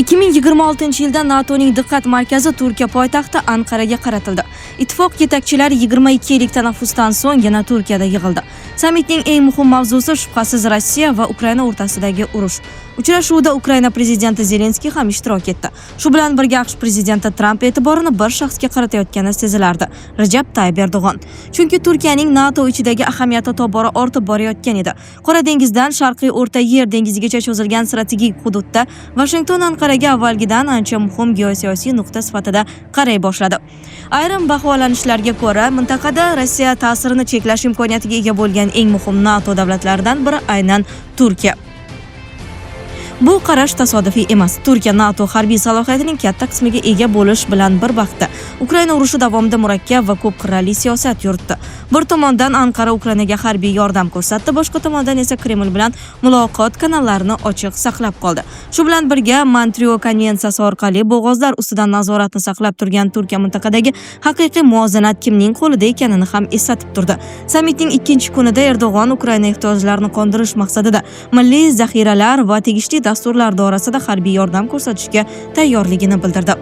2026-yilda NATOning diqqat markazi Turkiya poytaxti Anqaraga qaratildi. Ittifoq yetakchilari 22 yillik tanaffusdan so'ng yana Turkiyada yig'ildi. Sammitning eng muhim mavzusi shubhasiz Rossiya va Ukraina o'rtasidagi urush. Uchrashuvda Ukraina prezidenti Zelenskiy ham ishtirok etdi. Shu bilan birga AQSh prezidenti Tramp e'tiborini bir shaxsga qaratayotgani sezilardi. Rajab Tayyip Erdo'g'on. Chunki Turkiyaning NATO ichidagi ahamiyati tobora ortib borayotgan edi. Qora dengizdan Sharqiy O'rta Yer dengizigacha cho'zilgan strategik hududda Washington Anqaraga avvalgidan ancha muhim geosiyosiy nuqta sifatida qaray boshladi. Ayrim baholanishlarga ko'ra, mintaqada Rossiya ta'sirini cheklash imkoniyatiga ega bo'lgan eng muhim NATO davlatlaridan biri aynan Turkiya. Bu qarash tasodifiy emas. Turkiya NATO harbiy salohiyatining katta qismiga ega bo'lish bilan bir vaqtda Ukraina urushi davomida murakkab va ko'p qirrali siyosat yuritdi. Bir tomondan Anqara Ukrainaga harbiy yordam ko'rsatdi, boshqa tomondan esa Kreml bilan muloqot kanallarini ochiq saqlab qoldi. Shu bilan birga Montreal konvensiyasi orqali bo'g'ozlar ustidan nazoratni saqlab turgan Turkiya mintaqadagi haqiqiy muvozanat kimning qo'lida ekanini ham eslatib turdi. Sammitning ikkinchi kunida Erdo'g'on Ukraina ehtiyojlarini qondirish maqsadida milliy zaxiralar va tegishli dasturlar doirasida harbiy yordam ko'rsatishga tayyorligini bildirdi.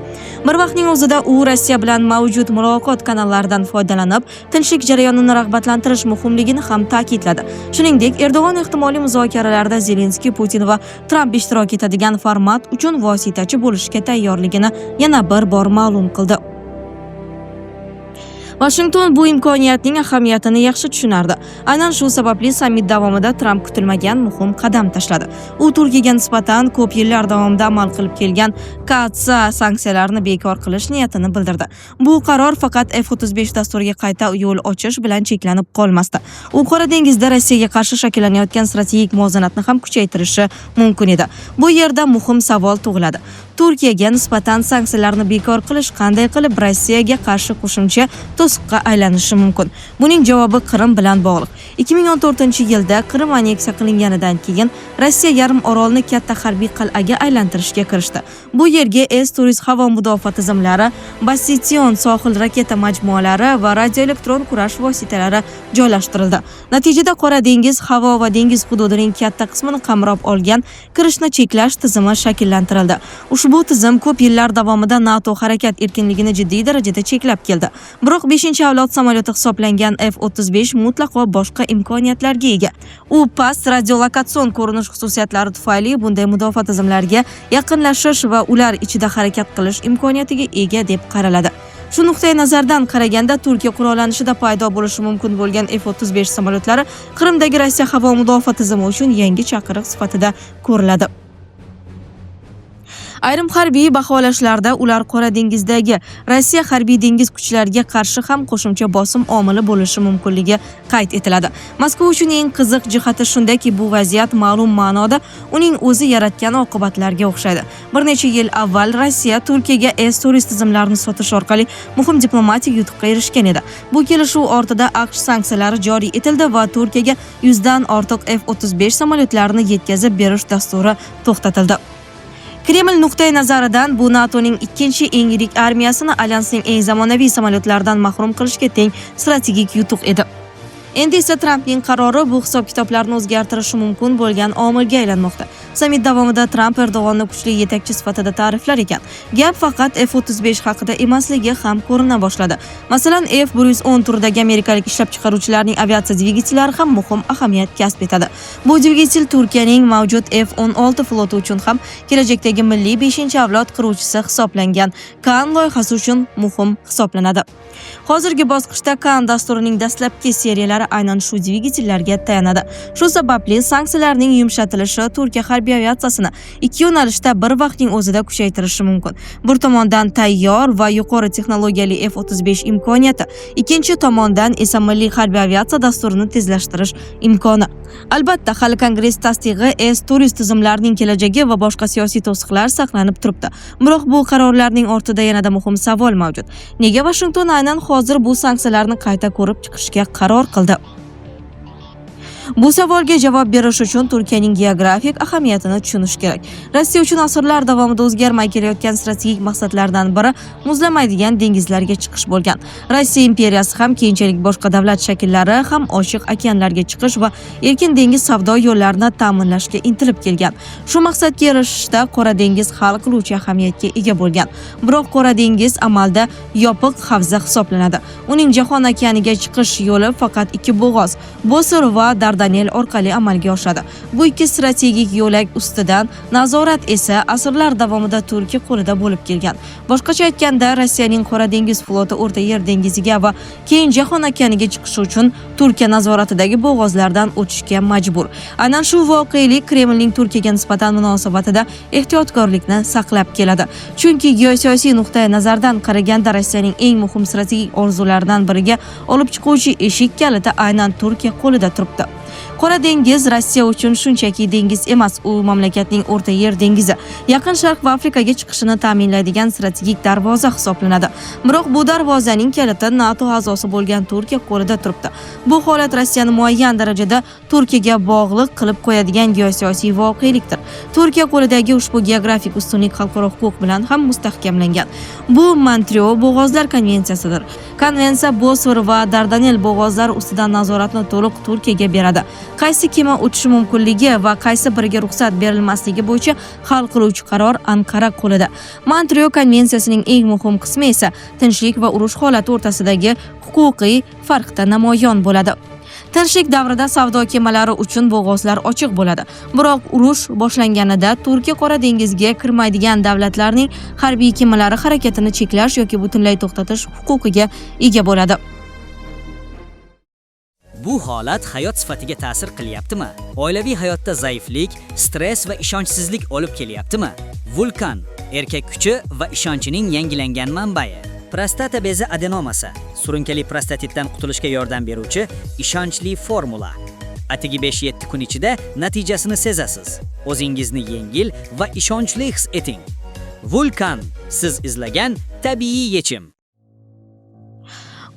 Bir vaqtning o'zida u Rossiya bilan mavjud muloqot kanallaridan foydalanib, tinchlik jarayonini rag'batlantirish muhimligini ham ta'kidladi. Shuningdek, Erdo'g'on ehtimoliy muzokaralarda Zelenskiy, Putin va Tramp ishtirok etadigan format uchun vositachi bo'lishga tayyorligini yana bir bor ma'lum qildi. Washington bu imkoniyatning ahamiyatini yaxshi tushunardi. Aynan shu sababli sammit davomida Tramp kutilmagan muhim qadam tashladi. U Turkiyaga nisbatan ko'p yillar davomida amal qilib kelgan KATSA sanksiyalarini bekor qilish niyatini bildirdi. Bu qaror faqat F-35 dasturiga qayta yo'l ochish bilan cheklanib qolmasdi. U Qora dengizda Rossiyaga qarshi shakllanayotgan strategik muvozanatni ham kuchaytirishi mumkin edi. Bu yerda muhim savol tug'iladi. Turkiyaga nisbatan sanksiyalarni bekor qilish qanday qilib Rossiyaga qarshi qo'shimcha to'siqqa aylanishi mumkin? Buning javobi Qrim bilan bog'liq. 2014-yilda Qrim aneksiya qilinganidan keyin Rossiya yarim orolni katta harbiy qal'aga aylantirishga kirishdi. Bu yerga S-turist havo mudofaa tizimlari, Bastion sohil raketa majmualari va radioelektron kurash vositalari joylashtirildi. Natijada Qora dengiz havo va dengiz hududining katta qismini qamrab olgan kirishni cheklash tizimi shakllantirildi. Ushbu tizim ko'p yillar davomida NATO harakat erkinligini jiddiy darajada cheklab keldi. Biroq 5-avlod samolyoti hisoblangan F-35 mutlaqo boshqa imkoniyatlarga ega. U past radiolokatsion ko'rinish xususiyatlari tufayli bunday mudofaa tizimlariga yaqinlashish va ular ichida harakat qilish imkoniyatiga ega deb qaraladi. Shu nuqtai nazardan qaraganda Turkiya qurollanishida paydo bo'lishi mumkin bo'lgan F-35 samolyotlari Qrimdagi Rossiya havo mudofaa tizimi uchun yangi chaqiriq sifatida ko'riladi. Ayrim harbiy baholashlarda ular Qora dengizdagi Rossiya harbiy dengiz kuchlariga qarshi ham qo'shimcha bosim omili bo'lishi mumkinligi qayd etiladi. Moskva uchun eng qiziq jihati shundaki, bu vaziyat ma'lum ma'noda uning o'zi yaratgan oqibatlarga o'xshaydi. Bir necha yil avval Rossiya Turkiyaga S-turist tizimlarini sotish orqali muhim diplomatik yutuqqa erishgan edi. Bu kelishuv ortida AQSh sanksiyalari joriy etildi va Turkiyaga 100 dan ortiq F-35 samolyotlarini yetkazib berish dasturi to'xtatildi. Kreml nuqtai nazaridan bu NATOning ikkinchi eng yirik armiyasini alyansning eng zamonaviy samolyotlaridan mahrum qilishga teng strategik yutuq edi. Endi esa Trampning qarori bu hisob-kitoblarni o'zgartirishi mumkin bo'lgan omilga aylanmoqda. Sammit davomida Tramp Erdo'g'onni kuchli yetakchi sifatida ta'riflar ekan. Gap faqat F-35 haqida emasligi ham ko'rina boshladi. Masalan, F-110 turidagi amerikalik ishlab chiqaruvchilarning aviatsiya dvigatellari ham muhim ahamiyat kasb etadi. Bu dvigatel Turkiyaning mavjud F-16 floti uchun ham kelajakdagi milliy 5-avlod qiruvchisi hisoblangan Kan loyihasi uchun muhim hisoblanadi. Hozirgi bosqichda Kan dasturining dastlabki seriyalari aynan shu dvigatellarga tayanadi. Shu sababli sanksiyalarning yumshatilishi Turkiya harbiy aviatsiyasini ikki yo'nalishda bir vaqtning o'zida kuchaytirishi mumkin. Bir tomondan tayyor va yuqori texnologiyali F-35 imkoniyati, ikkinchi tomondan esa milliy harbiy aviatsiya dasturini tezlashtirish imkoni. Albatta, hali Kongress tasdig'i S-turist tizimlarining kelajagi va boshqa siyosiy to'siqlar saqlanib turibdi. Biroq bu qarorlarning ortida yanada muhim savol mavjud. Nega Washington aynan hozir bu sanksiyalarni qayta ko'rib chiqishga qaror qildi? Bu savolga javob berish uchun Turkiyaning geografik ahamiyatini tushunish kerak. Rossiya uchun asrlar davomida o'zgarmay kelayotgan strategik maqsadlardan biri muzlamaydigan dengizlarga chiqish bo'lgan. Rossiya imperiyasi ham keyinchalik boshqa davlat shakllari ham ochiq okeanlarga chiqish va erkin dengiz savdo yo'llarini ta'minlashga intilib kelgan. Shu maqsadga erishishda Qora dengiz hal qiluvchi ahamiyatga ega bo'lgan. Biroq Qora dengiz amalda yopiq havza hisoblanadi. Uning Jahon okeaniga chiqish yo'li faqat ikki bo'g'oz, Bosfor va Dardanel orqali amalga oshadi. Bu ikki strategik yo'lak ustidan nazorat esa asrlar davomida Turkiya qo'lida bo'lib kelgan. Boshqacha aytganda, Rossiyaning Qora dengiz floti O'rta Yer dengiziga va keyin Jahon okeaniga chiqishi uchun Turkiya nazoratidagi bo'g'ozlardan o'tishga majbur. Aynan shu voqelik Kremlning Turkiyaga nisbatan munosabatida ehtiyotkorlikni saqlab keladi. Chunki geosiyosiy nuqtai nazardan qaraganda Rossiyaning eng muhim strategik orzularidan biriga olib chiquvchi eshik kaliti aynan Turkiya qo'lida turibdi. Qora dengiz Rossiya uchun shunchaki dengiz emas, u mamlakatning O'rta Yer dengizi, Yaqin Sharq va Afrikaga chiqishini ta'minlaydigan strategik darvoza hisoblanadi. Biroq bu darvozaning kaliti NATO a'zosi bo'lgan Turkiya qo'lida turibdi. Bu holat Rossiyani muayyan darajada Turkiyaga bog'liq qilib qo'yadigan geosiyosiy voqelikdir. Turkiya qo'lidagi ushbu geografik ustunlik xalqaro huquq bilan ham mustahkamlangan. Bu Montreal bo'g'ozlar konvensiyasidir. Konvensiya Bosfor va Dardanel bo'g'ozlari ustidan nazoratni to'liq Turkiyaga beradi. Qaysi kema o'tishi mumkinligi va qaysi biriga ruxsat berilmasligi bo'yicha hal qiluvchi qaror Anqara qo'lida. Montreal konvensiyasining eng muhim qismi esa tinchlik va urush holati o'rtasidagi huquqiy farqda namoyon bo'ladi. Tinchlik davrida savdo kemalari uchun bo'g'ozlar ochiq bo'ladi. Biroq urush boshlanganida Turkiya Qora dengizga kirmaydigan davlatlarning harbiy kemalari harakatini cheklash yoki butunlay to'xtatish huquqiga ega bo'ladi. Bu holat hayot sifatiga ta'sir qilyaptimi? Oilaviy hayotda zaiflik, stress va ishonchsizlik olib kelyaptimi? Vulkan erkak kuchi va ishonchining yangilangan manbai. Prostata bezi adenomasi surunkali prostatitdan qutulishga yordam beruvchi ishonchli formula. Atigi 5-7 kun ichida natijasini sezasiz. O'zingizni yengil va ishonchli his eting. Vulkan siz izlagan tabiiy yechim.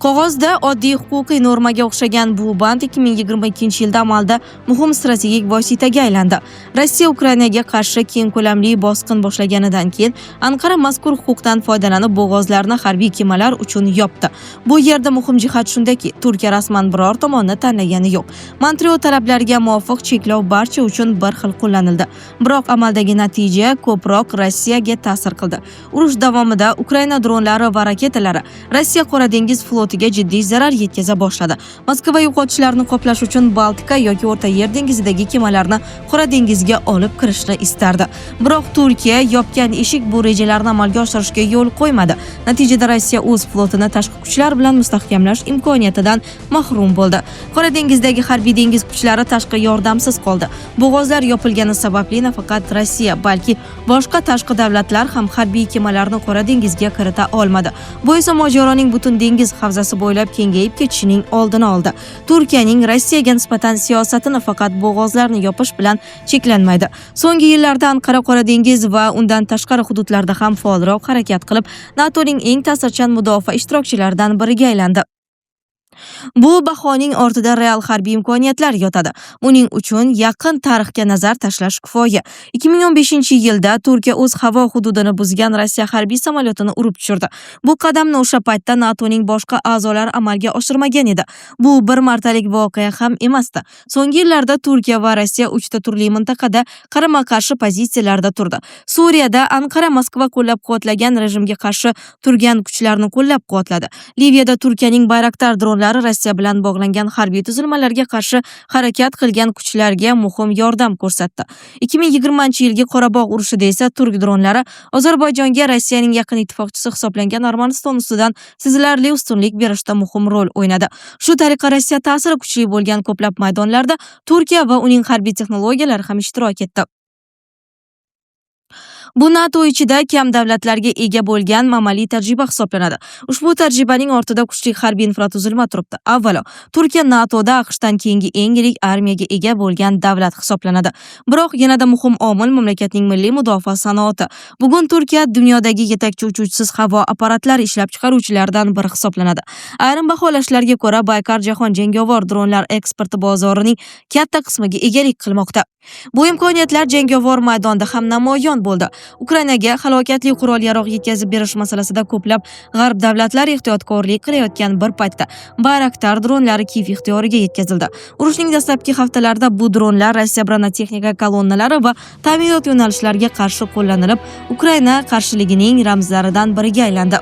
Qog'ozda oddiy huquqiy normaga o'xshagan bu band 2022-yilda amalda muhim strategik vositaga aylandi. Rossiya Ukrainaga qarshi keng ko'lamli bosqin boshlaganidan keyin Anqara mazkur huquqdan foydalanib bo'g'ozlarni harbiy kemalar uchun yopdi. Bu yerda muhim jihat shundaki, Turkiya rasman biror tomonni tanlagani yo'q. Montreal talablariga muvofiq cheklov barcha uchun bir xil qo'llanildi. Biroq amaldagi natija ko'proq Rossiyaga ta'sir qildi. Urush davomida Ukraina dronlari va raketalari Rossiya Qora dengiz flotiga jiddiy zarar yetkaza boshladi. Moskva yo'qotishlarni qoplash uchun Baltika yoki O'rta Yer dengizidagi kemalarni Qora dengizga olib kirishni istardi. Biroq Turkiya yopgan eshik bu rejalarni amalga oshirishga yo'l qo'ymadi. Natijada Rossiya o'z flotini tashqi kuchlar bilan mustahkamlash imkoniyatidan mahrum bo'ldi. Qora dengizdagi harbiy dengiz kuchlari tashqi yordamsiz qoldi. Bo'g'ozlar yopilgani sababli nafaqat Rossiya, balki boshqa tashqi davlatlar ham harbiy kemalarni Qora dengizga kirita olmadi. Bu esa mojaroning butun dengiz havzasi bo'ylab kengayib ketishining oldini oldi. Turkiyaning Rossiyaga nisbatan siyosatini faqat bo'g'ozlarni yopish bilan cheklanmaydi. So'nggi yillarda Anqara Qora dengiz va undan tashqari hududlarda ham faolroq harakat qilib, NATOning eng ta'sirchan mudofaa ishtirokchilaridan biriga aylandi. Bu bahoning ortida real harbiy imkoniyatlar yotadi. Buning uchun yaqin tarixga nazar tashlash kifoya. 2015-yilda Turkiya o'z havo hududini buzgan Rossiya harbiy samolyotini urib tushirdi. Bu qadamni o'sha paytda NATOning boshqa a'zolari amalga oshirmagan edi. Bu bir martalik voqea ham emasdi. So'nggi yillarda Turkiya va Rossiya 3 ta turli mintaqada qarama-qarshi pozitsiyalarda turdi. Suriyada Anqara Moskva qo'llab-quvvatlagan rejimga qarshi turgan kuchlarni qo'llab-quvvatladi. Liviyada Turkiyaning Bayraktar dronlari Rossiya bilan bog'langan harbiy tuzilmalarga qarshi harakat qilgan kuchlarga muhim yordam ko'rsatdi. 2020-yilgi Qorabog' urushida esa turk dronlari Ozarbayjonga Rossiyaning yaqin ittifoqchisi hisoblangan Armaniston ustidan sezilarli ustunlik berishda muhim rol o'ynadi. Shu tariqa Rossiya ta'siri kuchli bo'lgan ko'plab maydonlarda Turkiya va uning harbiy texnologiyalari ham ishtirok etdi. Bu NATO ichida kam davlatlarga ega bo'lgan amaliy tajriba hisoblanadi. Ushbu tajribaning ortida kuchli harbiy infratuzilma turibdi. Avvalo, Turkiya NATOda AQShdan keyingi eng yirik armiyaga ega bo'lgan davlat hisoblanadi. Biroq yanada muhim omil mamlakatning milliy mudofaa sanoati. Bugun Turkiya dunyodagi yetakchi uchuvchisiz havo apparatlari ishlab chiqaruvchilaridan biri hisoblanadi. Ayrim baholashlarga ko'ra, Baykar jahon jangovar dronlar eksporti bozorining katta qismiga egalik qilmoqda. Bu imkoniyatlar jangovar maydonda ham namoyon bo'ldi. Ukrainaga halokatli qurol-yarog' yetkazib berish masalasida ko'plab g'arb davlatlari ehtiyotkorlik qilayotgan bir paytda Bayraktar dronlari Kiyev ixtiyoriga yetkazildi. Urushning dastlabki haftalarida bu dronlar Rossiya bronetexnika kolonnalari va ta'minot yo'nalishlariga qarshi qo'llanilib, Ukraina qarshiligining ramzlaridan biriga aylandi.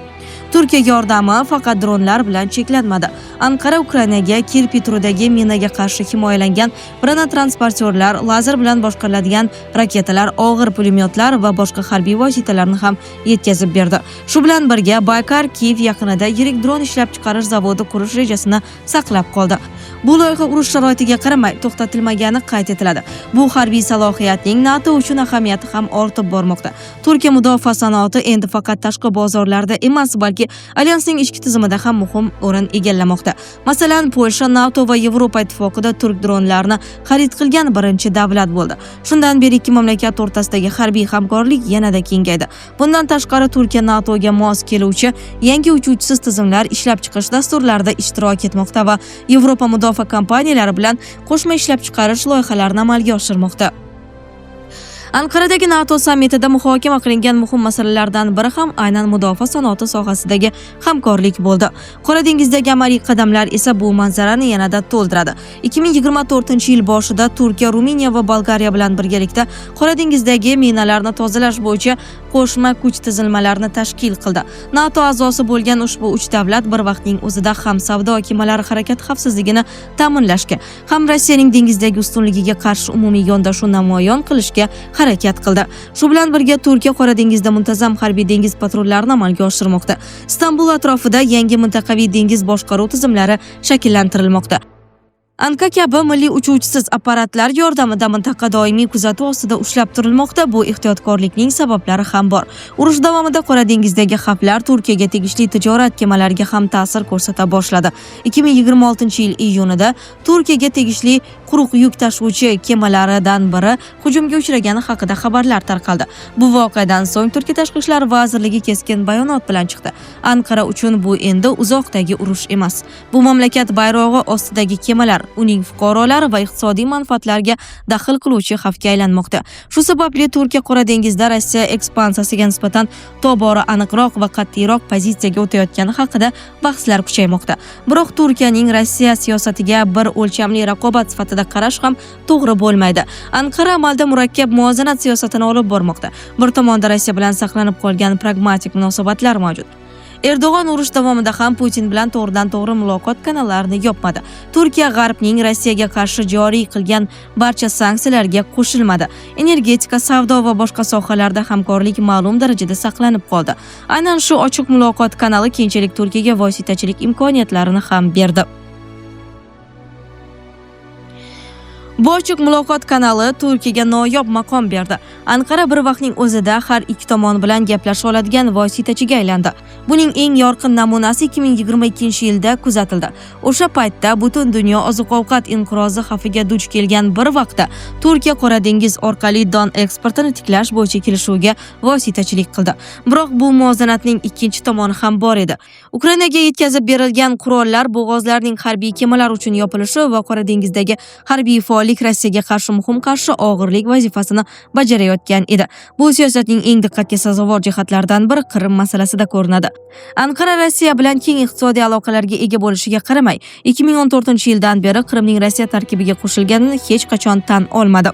Turkiya yordami faqat dronlar bilan cheklanmadi. Anqara Ukrainaga Kirpitrodagi minaga qarshi himoyalangan bronetransportyorlar, lazer bilan boshqariladigan raketalar, og'ir pulemyotlar va boshqa harbiy vositalarni ham yetkazib berdi. Shu bilan birga Baykar Kiyev yaqinida yirik dron ishlab chiqarish zavodi qurish rejasini saqlab qoldi. Bu loyiha urush sharoitiga qaramay to'xtatilmagani qayd etiladi. Bu harbiy salohiyatning NATO uchun ahamiyati ham ortib bormoqda. Turkiya mudofaa sanoati endi faqat tashqi bozorlarda emas, balki alyansning ichki tizimida ham muhim o'rin egallamoqda. Masalan, Polsha NATO va Yevropa ittifoqida turk dronlarini xarid qilgan birinchi davlat bo'ldi. Shundan beri ikki mamlakat o'rtasidagi harbiy hamkorlik yanada kengaydi. Bundan tashqari Turkiya NATOga mos keluvchi yangi uchuvchisiz tizimlar ishlab chiqish dasturlarida ishtirok etmoqda va Yevropa mudofaa kompaniyalari bilan qo'shma ishlab chiqarish loyihalarini amalga oshirmoqda. Anqaradagi NATO sammitida muhokama qilingan muhim masalalardan biri ham aynan mudofaa sanoati sohasidagi hamkorlik bo'ldi. Qora dengizdagi amaliy qadamlar esa bu manzarani yanada to'ldiradi. 2024-yil boshida Turkiya, Ruminiya va Bolgariya bilan birgalikda Qora dengizdagi minalarni tozalash bo'yicha qo'shma kuch tizilmalarini tashkil qildi. NATO a'zosi bo'lgan ushbu 3 davlat bir vaqtning o'zida ham savdo kemalari harakat xavfsizligini ta'minlashga, ham Rossiyaning dengizdagi ustunligiga qarshi umumiy yondashuv namoyon qilishga harakat qildi. Shu bilan birga Turkiya Qora dengizda muntazam harbiy dengiz patrullarini amalga oshirmoqda. Istanbul atrofida yangi mintaqaviy dengiz boshqaruv tizimlari shakllantirilmoqda. Anka kabi milliy uchuvchisiz apparatlar yordamida mintaqa doimiy kuzatuv ostida ushlab turilmoqda. Bu ehtiyotkorlikning sabablari ham bor. Urush davomida Qora dengizdagi xavflar Turkiyaga tegishli tijorat kemalariga ham ta'sir ko'rsata boshladi. 2026-yil iyunida Turkiyaga tegishli quruq yuk tashuvchi kemalaridan biri hujumga uchragani haqida xabarlar tarqaldi. Bu voqeadan so'ng Turkiya Tashqi ishlar vazirligi keskin bayonot bilan chiqdi. Anqara uchun bu endi uzoqdagi urush emas. Bu mamlakat bayrog'i ostidagi kemalar uning fuqarolari va iqtisodiy manfaatlariga daxl qiluvchi xavfga aylanmoqda. Shu sababli Turkiya Qora dengizda Rossiya ekspansiyasiga nisbatan tobora aniqroq va qat'iyroq pozitsiyaga o'tayotgani haqida bahslar kuchaymoqda. Biroq Turkiyaning Rossiya siyosatiga bir o'lchamli raqobat sifatida qarash ham to'g'ri bo'lmaydi. Anqara amalda murakkab muvozanat siyosatini olib bormoqda. Bir tomonda Rossiya bilan saqlanib qolgan pragmatik munosabatlar mavjud. Erdo'g'on urush davomida ham Putin bilan to'g'ridan-to'g'ri muloqot kanallarini yopmadi. Turkiya G'arbning Rossiyaga qarshi joriy qilgan barcha sanksiyalarga qo'shilmadi. Energetika, savdo va boshqa sohalarda hamkorlik ma'lum darajada saqlanib qoldi. Aynan shu ochiq muloqot kanali keyinchalik Turkiyaga vositachilik imkoniyatlarini ham berdi. Bu ochiq muloqot kanali Turkiyaga noyob maqom berdi. Anqara bir vaqtning o'zida har ikki tomon bilan gaplasha oladigan vositachiga aylandi. Buning eng yorqin namunasi 2022-yilda kuzatildi. O'sha paytda butun dunyo oziq-ovqat inqirozi xavfiga duch kelgan bir vaqtda Turkiya Qora dengiz orqali don eksportini tiklash bo'yicha kelishuvga vositachilik qildi. Biroq bu muvozanatning ikkinchi tomoni ham bor edi. Ukrainaga yetkazib berilgan qurollar, bo'g'ozlarning harbiy kemalar uchun yopilishi va Qora dengizdagi harbiy faollik Rossiyaga qarshi muhim qarshi og'irlik vazifasini bajarayotgan edi. Bu siyosatning eng diqqatga sazovor jihatlaridan biri Qrim masalasida ko'rinadi. Anqara Rossiya bilan keng iqtisodiy aloqalarga ega bo'lishiga qaramay, 2014-yildan beri Qrimning Rossiya tarkibiga qo'shilganini hech qachon tan olmadi.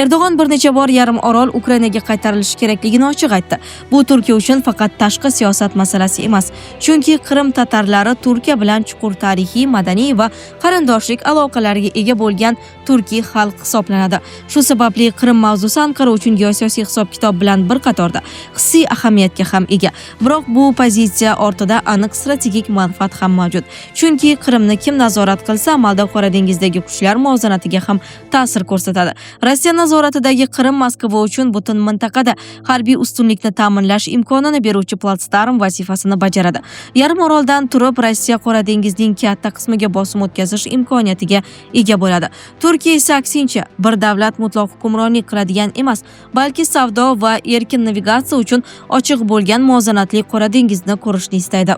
Erdo'g'on bir necha bor yarim orol Ukrainaga qaytarilishi kerakligini ochiq aytdi. Bu Turkiya uchun faqat tashqi siyosat masalasi emas, chunki Qrim tatarlari Turkiya bilan chuqur tarixiy, madaniy va qarindoshlik aloqalariga ega bo'lgan Turkiya turkiy xalq hisoblanadi. Shu sababli Qrim mavzusi Anqara uchun geosiyosiy hisob-kitob bilan bir qatorda hissiy ahamiyatga ham ega. Biroq bu pozitsiya ortida aniq strategik manfaat ham mavjud. Chunki Qrimni kim nazorat qilsa, amalda Qora dengizdagi kuchlar muvozanatiga ham ta'sir ko'rsatadi. Rossiya nazoratidagi Qrim Moskva uchun butun mintaqada harbiy ustunlikni ta'minlash imkonini beruvchi platsdarm vazifasini bajaradi. Yarim oroldan turib Rossiya Qora dengizning katta qismiga bosim o'tkazish imkoniyatiga ega bo'ladi. Turkiya esa aksincha bir davlat mutlaq hukmronlik qiladigan emas, balki savdo va erkin navigatsiya uchun ochiq bo'lgan muvozanatli Qora dengizni ko'rishni istaydi.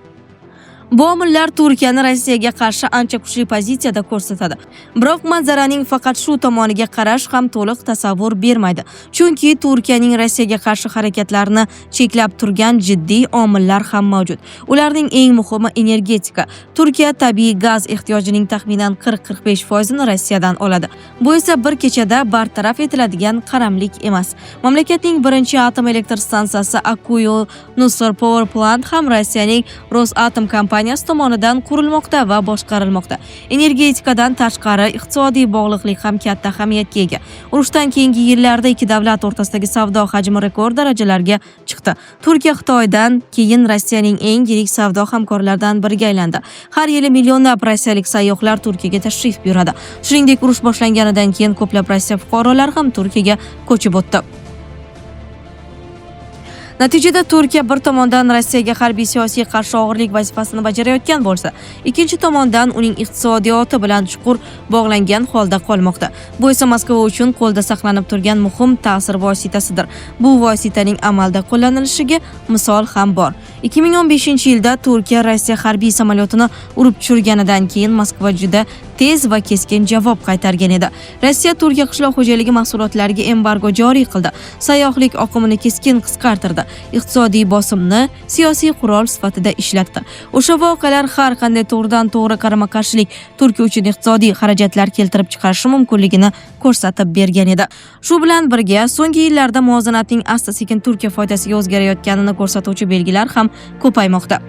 Bu omillar Turkiyani Rossiyaga qarshi ancha kuchli pozitsiyada ko'rsatadi. Biroq manzaraning faqat shu tomoniga qarash ham to'liq tasavvur bermaydi. Chunki Turkiyaning Rossiyaga qarshi harakatlarini cheklab turgan jiddiy omillar ham mavjud. Ularning eng muhimi energetika. Turkiya tabiiy gaz ehtiyojining taxminan 40-45% Rossiyadan oladi. Bu esa bir kechada bartaraf etiladigan qaramlik emas. Mamlakatning birinchi atom elektr stansiyasi Akuyu Nusr Power Plant ham Rossiyaning Rosatom kompaniyasi tomonidan qurilmoqda va boshqarilmoqda. Energetikadan tashqari iqtisodiy bog'liqlik ham katta ahamiyatga ega. Urushdan keyingi yillarda ikki davlat o'rtasidagi savdo hajmi rekord darajalarga chiqdi. Turkiya Xitoydan keyin Rossiyaning eng yirik savdo hamkorlaridan biriga aylandi. Har yili millionlab rossiyalik sayyohlar Turkiyaga tashrif buyuradi. Shuningdek, urush boshlanganidan keyin ko'plab Rossiya fuqarolari ham Turkiyaga ko'chib o'tdi. Natijada Turkiya bir tomondan Rossiyaga harbiy siyosiy qarshi og'irlik vazifasini bajarayotgan bo'lsa, ikkinchi tomondan uning iqtisodiyoti bilan chuqur bog'langan holda qolmoqda. Bu esa Moskva uchun qo'lda saqlanib turgan muhim ta'sir vositasidir. Bu vositaning amalda qo'llanilishiga misol ham bor. 2015-yilda Turkiya Rossiya harbiy samolyotini urib tushirganidan keyin Moskva juda tez va keskin javob qaytargan edi. Rossiya Turkiya qishloq xo'jaligi mahsulotlariga embargo joriy qildi. Sayyohlik oqimini keskin qisqartirdi. Iqtisodiy bosimni siyosiy qurol sifatida ishlatdi. O'sha voqealar har qanday to'g'ridan-to'g'ri qarama-qarshilik Turkiya uchun iqtisodiy xarajatlar keltirib chiqarishi mumkinligini ko'rsatib bergan edi. Shu bilan birga so'nggi yillarda muvozanatning asta-sekin Turkiya foydasiga o'zgarayotganini ko'rsatuvchi belgilar ham ko'paymoqda.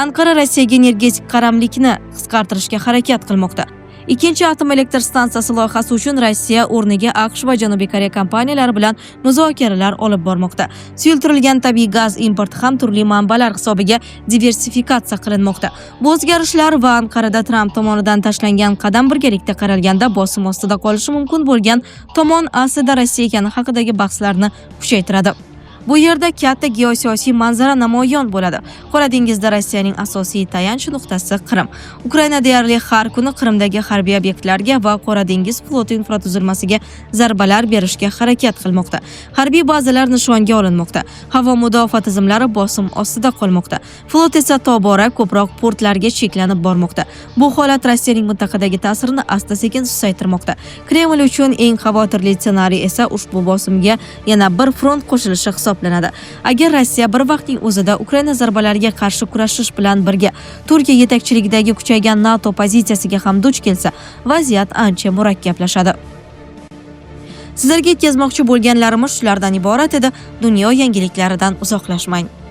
Anqara Rossiyaga energetik qaramlikni qisqartirishga harakat qilmoqda. Ikkinchi atom elektr stansiyasi loyihasi uchun Rossiya o'rniga AQSh va Janubiy Koreya kompaniyalari bilan muzokaralar olib bormoqda. Suyultirilgan tabiiy gaz importi ham turli manbalar hisobiga diversifikatsiya qilinmoqda. Bu o'zgarishlar va Anqarada Tramp tomonidan tashlangan qadam birgalikda qaralganda bosim ostida qolishi mumkin bo'lgan tomon aslida Rossiya ekani haqidagi bahslarni kuchaytiradi. Bu yerda katta geosiyosiy manzara namoyon bo'ladi. Qora dengizda Rossiyaning asosiy tayanch nuqtasi Qrim. Ukraina deyarli har kuni Qrimdagi harbiy obyektlarga va Qora dengiz floti infratuzilmasiga zarbalar berishga harakat qilmoqda. Harbiy bazalar nishonga olinmoqda. Havo mudofaa tizimlari bosim ostida qolmoqda. Flot esa tobora ko'proq portlarga cheklanib bormoqda. Bu holat Rossiyaning mintaqadagi ta'sirini asta-sekin susaytirmoqda. Kreml uchun eng xavotirli ssenariy esa ushbu bosimga yana bir front qo'shilishi hisoblanadi. Agar Rossiya bir vaqtning o'zida Ukraina zarbalariga qarshi kurashish bilan birga Turkiya yetakchiligidagi kuchaygan NATO pozitsiyasiga ham duch kelsa, vaziyat ancha murakkablashadi. Sizlarga yetkazmoqchi bo'lganlarimiz shulardan iborat edi. Dunyo yangiliklaridan uzoqlashmang.